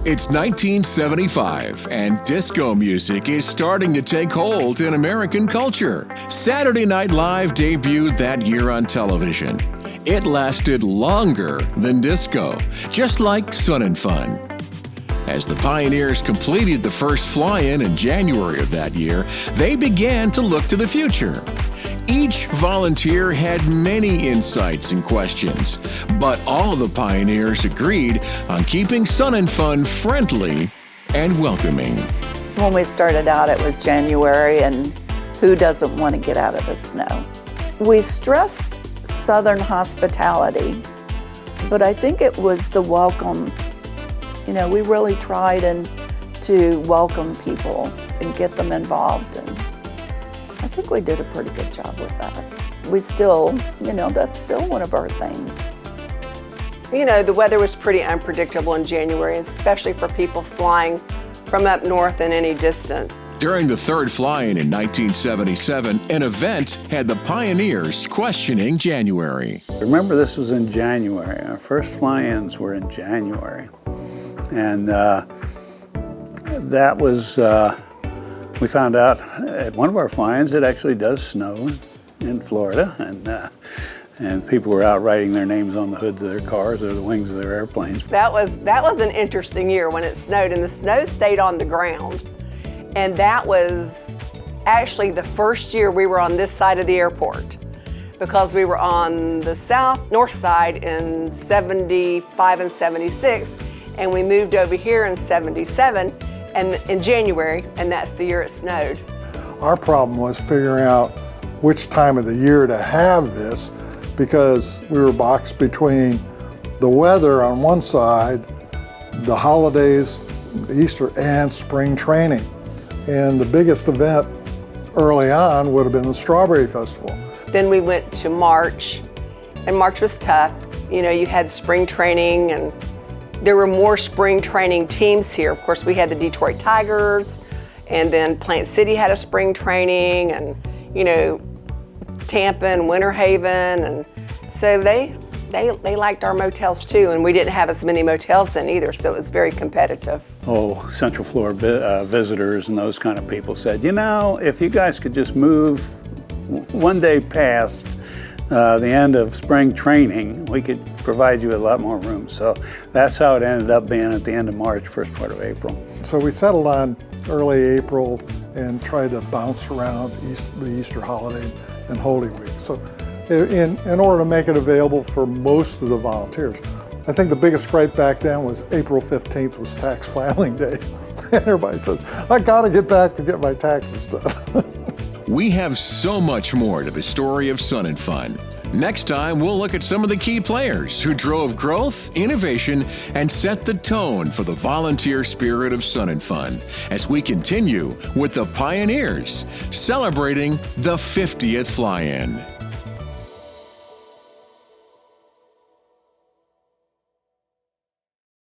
It's 1975, and disco music is starting to take hold in American culture. Saturday Night Live debuted that year on television. It lasted longer than disco, just like Sun and Fun. As the pioneers completed the first fly-in in January of that year, they began to look to the future. Each volunteer had many insights and questions, but all of the pioneers agreed on keeping Sun and Fun friendly and welcoming. When we started out, it was January, and who doesn't want to get out of the snow? We stressed Southern hospitality, but I think it was the welcome. You know, we really tried to welcome people and get them involved, and I think we did a pretty good job with that. We still, that's still one of our things. You know, the weather was pretty unpredictable in January, especially for people flying from up north in any distance. During the third fly-in in 1977, an event had the pioneers questioning January. Remember, this was in January. Our first fly-ins were in January. And that was, we found out at one of our fly-ins it actually does snow in Florida, and people were out writing their names on the hoods of their cars or the wings of their airplanes. That was an interesting year when it snowed, and the snow stayed on the ground. And that was actually the first year we were on this side of the airport, because we were on the north side in 75 and 76, and we moved over here in 77 and in January, and that's the year it snowed. Our problem was figuring out which time of the year to have this, because we were boxed between the weather on one side, the holidays, Easter, and spring training. And the biggest event early on would have been the Strawberry Festival. Then we went to March, and March was tough. You know, you had spring training, and there were more spring training teams here. Of course, we had the Detroit Tigers, and then Plant City had a spring training, and, Tampa and Winter Haven, and so they liked our motels too, and we didn't have as many motels then either, so it was very competitive. Central Florida visitors and those kind of people said, if you guys could just move one day past the end of spring training, we could provide you a lot more room. So that's how it ended up being at the end of March, first part of April. So we settled on early April and tried to bounce around the Easter holiday and Holy Week. So in order to make it available for most of the volunteers. I think the biggest gripe back then was April 15th was tax filing day. And everybody said, I gotta get back to get my taxes done. We have so much more to the story of Sun and Fun. Next time, we'll look at some of the key players who drove growth, innovation, and set the tone for the volunteer spirit of Sun and Fun as we continue with the pioneers celebrating the 50th fly-in.